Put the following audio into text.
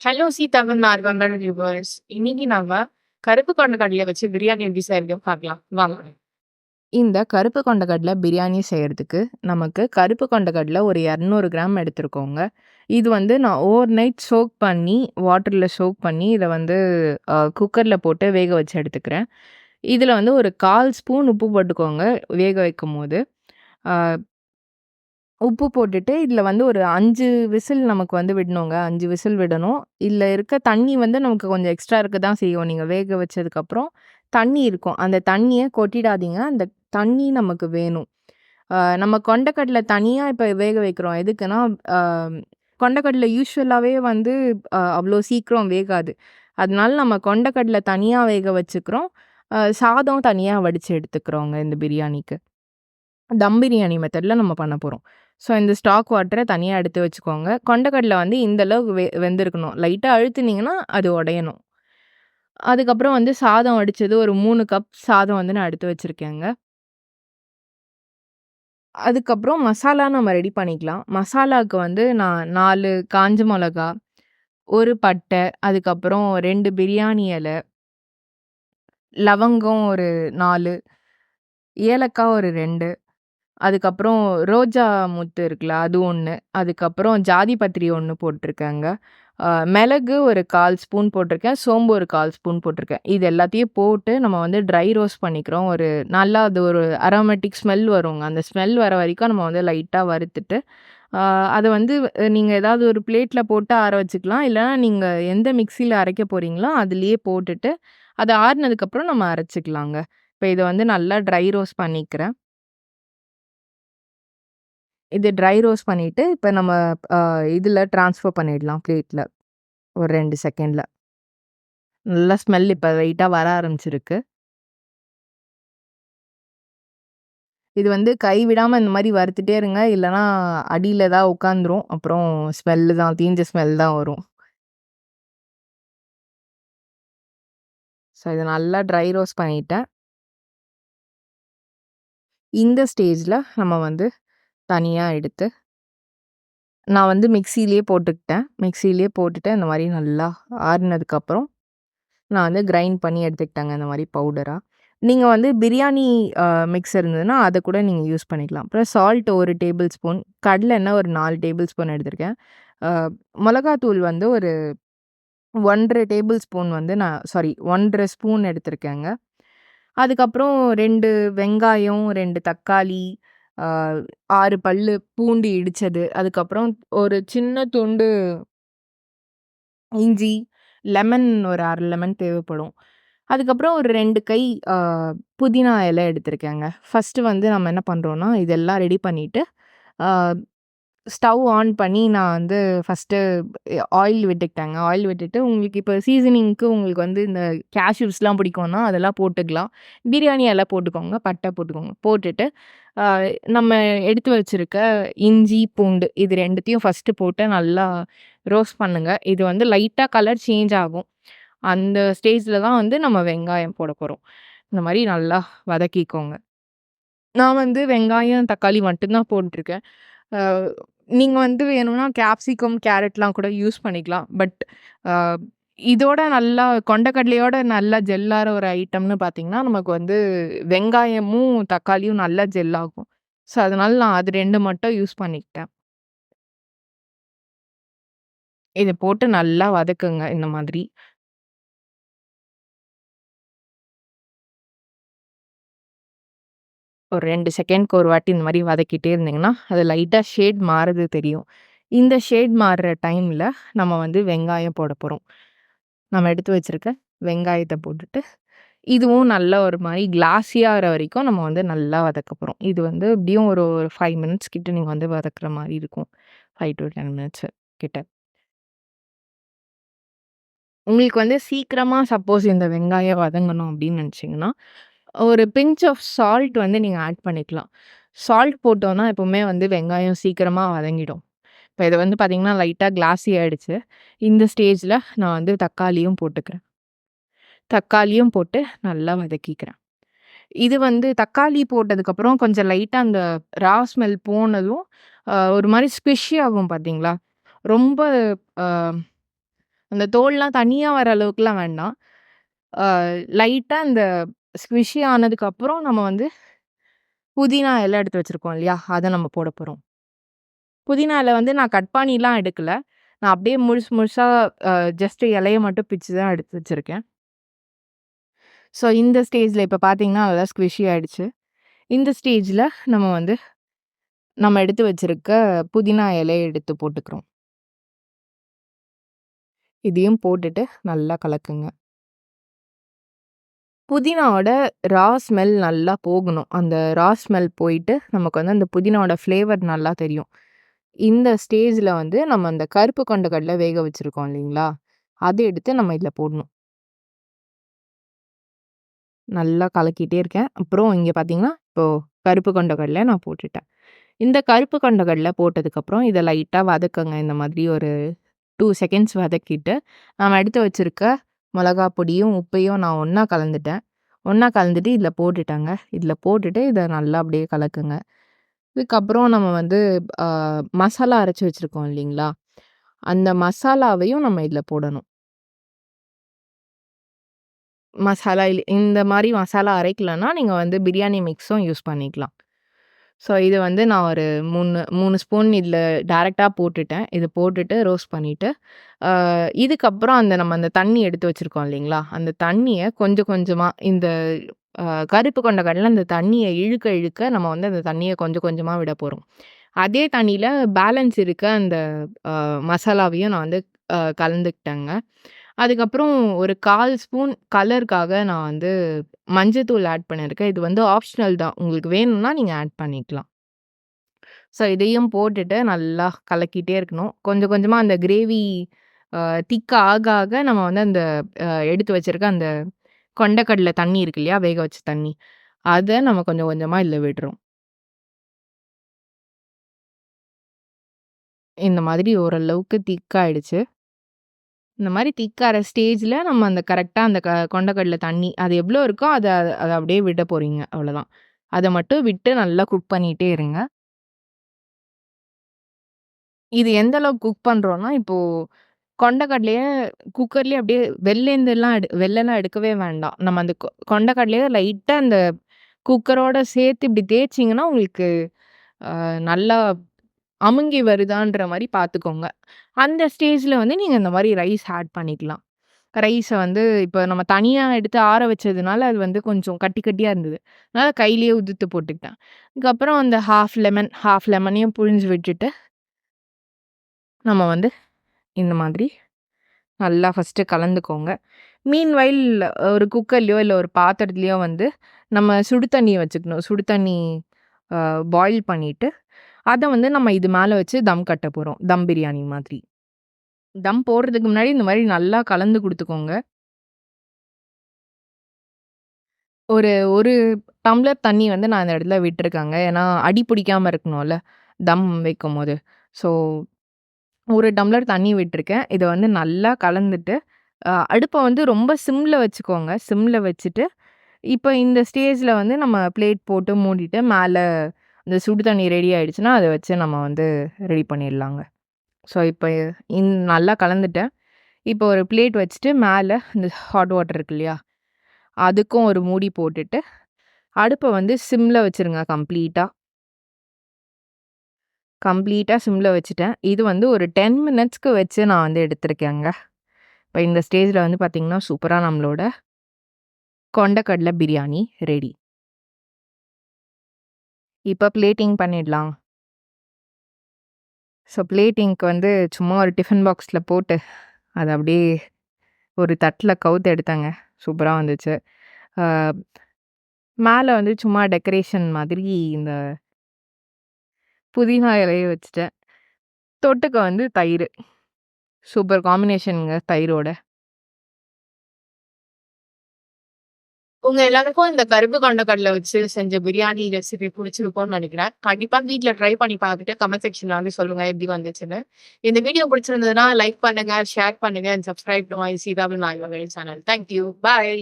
Hello சீதாவின் ஆர்வங்கள் viewers. இன்னைக்கு நம்ம கருப்பு கொண்ட கடலைய வச்சு பிரியாணி எப்படி செய்யறதுன்னு பார்க்கலாம். வாங்க. இந்த கருப்பு கொண்டக்கடல பிரியாணி செய்யறதுக்கு நமக்கு கருப்பு கொண்டக்கடல ஒரு 200 கிராம் எடுத்துருக்கோங்க. இது வந்து நான் ஓவர் நைட் சோக் பண்ணி வாட்டர்ல சோக் பண்ணி இத வந்து குக்கர்ல போட்டு வேக வச்சு எடுத்துக்கிறேன். இதில வந்து ஒரு 1/4 ஸ்பூன் உப்பு போட்டுக்கோங்க வேக வைக்கும்போது. அ உப்பு போட்டுட்டு இதில வந்து ஒரு 5 விசில் நமக்கு வந்து விடணுங்க. 5 விசில் விடணும். இதில இருக்க தண்ணி வந்து நமக்கு கொஞ்சம் எக்ஸ்ட்ரா இருக்க தான் செய்யும். நீங்க வேக வச்சதுக்கப்புறம் தண்ணி இருக்கும். அந்த தண்ணிய கொட்டிடாதீங்க. அந்த தண்ணி நமக்கு வேணும். நம்ம கொண்டைக்கடல தனியா இப்ப வேக வைக்கிறோம். எதுக்குன்னா, அ கொண்டைக்கடல யூசுவலாவே வந்து அவ்ளோ சீக்கிரம் வேகாது. அதனால நம்ம கொண்டைக்கடல தனியா வேக வச்சுக்கிறோம். சாதம் தனியா வடிச்சு எடுத்துக்கிறோங்க இந்த பிரியாணிக்கு. தம் பிரியாணி மெத்தட்ல நம்ம பண்ண போறோம். ஸோ இந்த ஸ்டாக் வாட்டர தனியா எடுத்து வச்சுக்கோங்க. கொண்டைக்கடல வந்து இந்த அளவுக்கு வெந்திருக்கணும். லைட்டா அழுத்துனீங்கன்னா அது உடையணும். அதுக்கப்புறம் வந்து சாதம் வடிச்சது ஒரு 3 கப் சாதம் வந்து நான் எடுத்து வச்சிருக்கேங்க. அதுக்கப்புறம் மசாலா நம்ம ரெடி பண்ணிக்கலாம். மசாலாவுக்கு வந்து நான் 4 காஞ்ச மொளகா, 1 பட்டை, அதுக்கப்புறம் 2 பிரியாணி இல, லவங்கம் ஒரு 4, ஏலக்காய் ஒரு 2, அதுக்கப்புறம் ரோஜா முத்து இருக்குல்ல, அது 1, அதுக்கப்புறம் ஜாதி பத்திரி 1 போட்டிருக்கேங்க. மிளகு ஒரு 1/4 ஸ்பூன் போட்டிருக்கேன். சோம்பு ஒரு 1/4 ஸ்பூன் போட்டிருக்கேன். இது எல்லாத்தையும் போட்டு நம்ம வந்து ட்ரை ரோஸ்ட் பண்ணிக்கிறோம். நல்லா அது ஒரு அரோமேட்டிக் ஸ்மெல் வருங்க. அந்த ஸ்மெல் வர வரைக்கும் நம்ம வந்து லைட்டா வறுத்துட்டு, அ அத வந்து நீங்க ஏதாவது ஒரு பிளேட்ல போட்டு ஆற வச்சுக்கலாம். இல்லன்னா நீங்க எந்த மிக்ஸில அரைக்க போறீங்களோ, அதிலேயே போட்டுட்டு, அது ஆறுனதுக்கப்புறம் நம்ம அரைச்சுக்கலாங்க. இப்ப இத வந்து நல்லா ட்ரை ரோஸ்ட் பண்ணிக்கிறேன். இது ட்ரை ரோஸ்ட் பண்ணிட்டு, இப்ப நம்ம அ இதுல ட்ரான்ஸ்ஃபர் பண்ணிடலாம் பிளேட்ல. ஒரு 2 செகண்ட்ல. நல்லா ஸ்மெல் இப்ப லைட்டா வர ஆரம்பிச்சிருக்கு. இது வந்து கை விடாம இந்த மாரி வறுத்துட்டே இருங்க. இல்லன்னா அடியில தான் உட்காந்துரும். அப்புறம் ஸ்மெல்லு தான் தீஞ்ச ஸ்மெல் தான் வரும். ஸோ இத நல்லா ட்ரை ரோஸ்ட் பண்ணிட்டேன். இந்த ஸ்டேஜ்ல நம்ம வந்து தனியா எடுத்து நான் வந்து மிக்ஸியிலேயே போட்டுக்கிட்டேன். மிக்ஸியிலேயே போட்டுட்டு இந்த மாரி நல்லா ஆறுனதுக்கப்புறம் நான் வந்து கிரைண்ட் பண்ணி எடுத்துக்கிட்டேங்க இந்த மாரி பவுடரா. நீங்க வந்து பிரியாணி மிக்ஸ் இருந்ததுன்னா, அத கூட நீங்க யூஸ் பண்ணிக்கலாம். அப்புறம் சால்ட் 1 டேபிள் ஸ்பூன், கடலை எண்ணெய் ஒரு 4 டேபிள் ஸ்பூன் எடுத்திருக்கேன். அ மொளகாத்தூள் வந்து ஒரு 1 1/2 டேபிள் ஸ்பூன் வந்து நான் 1 1/2 ஸ்பூன் எடுத்திருக்கேங்க. அதுக்கப்புறம் 2 வெங்காயம், 2 தக்காளி, அ 6 பல்லு பூண்டு இடிச்சது, அதுக்கப்புறம் ஒரு சின்ன துண்டு இஞ்சி, லெமன் ஒரு 1/2 லெமன் தேவைப்படும். அதுக்கப்புறம் ஒரு 2 கை அ புதினா இலை எடுத்திருக்கேங்க. ஃபர்ஸ்ட்டு வந்து நம்ம என்ன பண்றோம்னா, இதெல்லாம் ரெடி பண்ணிட்டு, அ ஸ்டவ் ஆன் பண்ணி நான் வந்து ஃபர்ஸ்ட்டு ஆயில் விட்டுக்கிட்டேங்க. ஆயில் விட்டுட்டு உங்களுக்கு இப்போ சீசனிங்க்கு உங்களுக்கு வந்து இந்த கேஷ்யூஸ்லாம் பிடிக்கும்னா, அதெல்லாம் போட்டுக்கலாம். பிரியாணி இலை போட்டுக்கோங்க, பட்டை போட்டுக்கோங்க. போட்டுட்டு அ நம்ம எடுத்து வச்சிருக்க இஞ்சி, பூண்டு இது 2த்தையும் ஃபர்ஸ்ட்டு போட்டு நல்லா ரோஸ்ட் பண்ணுங்க. இது வந்து லைட்டா கலர் சேஞ்ச் ஆகும். அந்த ஸ்டேஜ்ல தான் வந்து நம்ம வெங்காயம் போடப் போறோம். இந்த மாரி நல்லா வதக்கிக்கோங்க. நான் வந்து வெங்காயம், தக்காளி மட்டும் தான் போட்டுருக்கேன். அ நீங்க வந்து வேணும்னா கேப்சிகம், கேரட்லாம் கூட யூஸ் பண்ணிக்கலாம். பட் அ இதோட நல்லா கொண்டைக்கடலையோட நல்லா ஜெல்லாற ஒரு ஐட்டம்னு பார்த்தீங்கன்னா, நமக்கு வந்து வெங்காயமும், தக்காளியும் நல்லா ஜெல் ஆகும். ஸோ, அதனால நான் அது 2 மட்டும் யூஸ் பண்ணிக்கிட்டேன். இத போட்டு நல்லா வதக்குங்க இந்த மாதிரி. ஒரு 2 செகண்ட்க்கு ஒரு வாட்டி இந்த மாரி வதக்கிட்டே இருந்தீங்கன்னா, அது லைட்டா ஷேட் மாறுது தெரியும். இந்த ஷேட் மாறுற டைம்ல நம்ம வந்து வெங்காயம் போடப் போறோம். நம்ம எடுத்து வச்சிருக்க வெங்காயத்த போட்டுட்டு, இதுவும் நல்லா ஒரு மாரி கிளாஸியா ஆகுற வரைக்கும் நம்ம வந்து நல்லா வதக்கப் போறோம். இது வந்து எப்படியும் ஒரு ஒரு 5 மினிட்ஸ் கிட்ட நீங்க வந்து வதக்குற மாரி இருக்கும். 5 டூ 10 மினிட்ஸ் கிட்ட. உங்களுக்கு வந்து சீக்கிரமா சப்போஸ் இந்த வெங்காயம் வதங்கணும் அப்படின்னு நினைச்சீங்கன்னா, ஒரு பிஞ்ச் ஆஃப் சால்ட் வந்து நீங்க ஆட் பண்ணிக்கலாம். சால்ட் போட்டோம்னா எப்பவுமே வந்து வெங்காயம் சீக்கிரமா வதங்கிடும். இப்ப இது வந்து பார்த்தீங்கன்னா, லைட்டா கிளாஸி ஆயிடுச்சு. இந்த ஸ்டேஜ்ல நான் வந்து தக்காளியும் போட்டுக்கிறேன். தக்காளியும் போட்டு நல்லா வதக்கிக்கிறேன். இது வந்து தக்காளி போட்டதுக்கப்புறம் கொஞ்சம் லைட்டா அந்த ரா ஸ்மெல் போனதும், ஒரு மாரி ஸ்குவிஷி ஆகும் பார்த்தீங்களா? ரொம்ப அ அந்த தோல்லாம் தனியா வர அளவுக்குலாம் வேண்டாம். அ லைட்டா இந்த ஸ்குவிஷி ஆனதுக்கப்புறம் நம்ம வந்து புதினா இலை எடுத்து வச்சிருக்கோம் இல்லையா? அத நம்ம போட போறோம். புதினா இலை வந்து நான் கட் பண்ணிலாம் எடுக்கல. நான் அப்படியே முழுசு முழுசா ஜஸ்ட் இலைய மட்டும் பிச்சு தான் எடுத்து வச்சிருக்கேன். ஸோ இந்த ஸ்டேஜ்ல இப்ப பார்த்தீங்கன்னா, நல்லா ஸ்குவிஷி ஆயிடுச்சு. இந்த ஸ்டேஜ்ல நம்ம வந்து நம்ம எடுத்து வச்சிருக்க புதினா இலைய எடுத்து போட்டுக்கிறோம். இதையும் போட்டுட்டு நல்லா கலக்குங்க. புதினாவோட ரா ஸ்மெல் நல்லா போகணும். அந்த ரா ஸ்மெல் போயிட்டு, நமக்கு வந்து அந்த புதினாவோட ஃப்ளேவர் நல்லா தெரியும். இந்த ஸ்டேஜ்ல வந்து நம்ம அந்த கருப்பு கொண்ட வேக வச்சிருக்கோம் இல்லைங்களா? அத எடுத்து நம்ம இதுல போடணும். நல்லா கலக்கிட்டே இருக்கேன். அப்புறம் இங்க பார்த்தீங்கன்னா, இப்போ கருப்பு கொண்ட நான் போட்டுட்டேன். இந்த கருப்பு கொண்ட போட்டதுக்கப்புறம் இத லைட்டா வதக்குங்க. இந்த மாதிரி ஒரு 2 செகண்ட்ஸ் வதக்கிட்டு, நாம எடுத்து வச்சிருக்க மொளகா பொடியும், உப்பையும் நான் ஒண்ணா கலந்துட்டேன். ஒண்ணா கலந்துட்டு இதில போட்டுட்டேங்க. இதில போட்டுட்டு இத நல்லா அப்படியே கலக்குங்க. இதுக்கப்புறம் நம்ம வந்து அ மசாலா அரைச்சு வச்சிருக்கோம் இல்லைங்களா? அந்த மசாலாவையும் நம்ம இதில போடணும். இந்த மாரி மசாலா அரைக்கலன்னா, நீங்க வந்து பிரியாணி மிக்ஸும் யூஸ் பண்ணிக்கலாம். ஸோ இது வந்து நான் ஒரு 3 ஸ்பூன் இதில டைரக்ட்டா போட்டுட்டேன். இது போட்டுட்டு ரோஸ்ட் பண்ணிட்டு, இதுக்கப்புறம் நம்ம அந்த தண்ணி எடுத்து வச்சிருக்கோம் இல்லைங்களா? அந்த தண்ணிய கொஞ்சம் கொஞ்சமா இந்த அ கருப்பு கொண்ட கடல அந்த தண்ணிய இழுக்க இழுக்க நம்ம வந்து அந்த தண்ணிய கொஞ்சம் கொஞ்சமா விட போறோம். அதே தண்ணீல பேலன்ஸ் இருக்க அந்த மசாலாவையும் நான் வந்து கலந்துக்கிட்டேங்க. அதுக்கப்புறம் ஒரு 1/4 ஸ்பூன் கலருக்காக நான் வந்து மஞ்சத்தூள் ஆட் பண்ணியிருக்கேன். இது வந்து ஆப்ஷனல் தான். உங்களுக்கு வேணும்னா நீங்க ஆட் பண்ணிக்கலாம். ஸோ இதையும் போட்டுட்டு நல்லா கலக்கிட்டே இருக்கணும். கொஞ்சம் கொஞ்சமா அந்த கிரேவி அ திக்கா ஆக ஆக நம்ம வந்து அந்த எடுத்து வச்சிருக்க அந்த கொண்டைக்கடல தண்ணி இருக்கு இல்லையா? வேக வச்ச தண்ணி. அத நம்ம கொஞ்சம் கொஞ்சமா இதுல விடுறோம். இந்த மாதிரி ஓரளவுக்கு திக்காயிடுச்சு. இந்த மாரி திக்காற ஸ்டேஜ்ல நம்ம அந்த கரெக்ட்டா அந்த கொண்டைக்கடல தண்ணி அது எவ்வளோ இருக்கோ அத அத அப்படியே விட போறீங்க. அவ்வளோதான். அத மட்டும் விட்டு நல்லா குக் பண்ணிட்டே இருங்க. இது எந்த அளவுக்கு குக் பண்றோம்னா, இப்போ கொண்டைக்கடலைய குக்கர்லயே அப்படியே வெள்ளலாம் எடுக்கவே வேண்டாம். நம்ம அந்த கொண்டைக்கடலைய லைட்டா அந்த குக்கரோட சேர்த்து இப்படி தேய்ச்சீங்கன்னா, உங்களுக்கு நல்லா அமுங்கி வருதான்ற மாரி பார்த்துக்கோங்க. அந்த ஸ்டேஜ்ல வந்து நீங்க இந்த மாரி ரைஸ் ஆட் பண்ணிக்கலாம். ரைஸ வந்து இப்ப நம்ம தனியா எடுத்து ஆற வச்சதுனால, அது வந்து கொஞ்சம் கட்டி கட்டியா இருந்தது. அதனால கையிலேயே உதுத்து போட்டுக்கிட்டேன். அதுக்கப்புறம் அந்த ஹாஃப் லெமனையும் புழிஞ்சு விட்டுட்டு, நம்ம வந்து இந்த மாதிரி நல்லா ஃபர்ஸ்ட்டு கலந்துக்கோங்க. மீன்வைல் ஒரு குக்கர்லயோ, இல்ல ஒரு பாத்திரத்திலயோ வந்து நம்ம சுடு தண்ணீய வச்சுக்கணும். சுடு தண்ணி பாயில் பண்ணிட்டு, அத வந்து நம்ம இது மேல வச்சு தம் கட்ட போறோம். தம் பிரியாணி மாதிரி. தம் போடுறதுக்கு முன்னாடி இந்த மாரி நல்லா கலந்து குடுத்துக்கோங்க. ஒரு 1 டம்ளர் தண்ணி வந்து நான் இந்த இடத்துல விட்டுருக்கேங்க. ஏன்னா, அடி பிடிக்காம இருக்கணும்ல, தம் வைக்கும்போது. ஸோ, 1 டம்ளர் தண்ணி விட்டுருக்கேன். இத வந்து நல்லா கலந்துட்டு, அடுப்ப வந்து ரொம்ப சிம்ல வச்சுக்கோங்க. சிம்ல வச்சுட்டு, இப்ப இந்த ஸ்டேஜ்ல வந்து நம்ம பிளேட் போட்டு மூடிட்டு, மேல இந்த சுடு தண்ணி ரெடி ஆயிடுச்சுன்னா, அத வச்சு நம்ம வந்து ரெடி பண்ணிடலாங்க. ஸோ, இப்ப நல்லா கலந்துட்டேன். இப்போ ஒரு பிளேட் வச்சுட்டு, மேல இந்த ஹாட் வாட்டர் இருக்கு இல்லையா? அதுக்கும் ஒரு மூடி போட்டுட்டு, அடுப்ப வந்து சிம்ல வச்சுருங்க கம்ப்ளீட்டா. கம்ப்ளீட்டா சிம்ல வச்சுட்டேன். இது வந்து ஒரு 10 மினிட்ஸ்க்கு வச்சு நான் வந்து எடுத்திருக்கேங்க. இப்ப இந்த ஸ்டேஜ்ல வந்து பார்த்தீங்கன்னா, சூப்பரா நம்மளோட கொண்டைக்கடல பிரியாணி ரெடி. இப்ப பிளேட்டிங் பண்ணிடலாம். ஸோ பிளேட்டிங்க்கு வந்து சும்மா ஒரு டிஃபன் பாக்ஸ்ல போட்டு, அத அப்படியே ஒரு தட்ல கவுத்து எடுத்தேங்க. சூப்பரா வந்துச்சு. ஆ மேல வந்து சும்மா டெக்கரேஷன் மாதிரி இந்த புதினா இலைய வச்சுட்டேன். தொட்டுக்க வந்து தயிரு. சூப்பர் காம்பினேஷன்ங்க தயிரோட. உங்க எல்லாருக்கும் இந்த கருப்பு கொண்டைக்கடல வச்சு செஞ்ச பிரியாணி ரெசிபி புடிச்சிருக்கும்னு நினைக்கிறேன். கண்டிப்பா வீட்ல ட்ரை பண்ணி பார்த்துட்டு கமெண்ட் செக்ஷன்ல வந்து சொல்லுங்க எப்படி வந்துச்சுன்னு. இந்த வீடியோ பிடிச்சிருந்ததுன்னா லைக் பண்ணுங்க, ஷேர் பண்ணுங்க அண்ட் சப்ஸ்கிரைப் டு மை சீதாவில் Nayagavel channel. Thank you. Bye.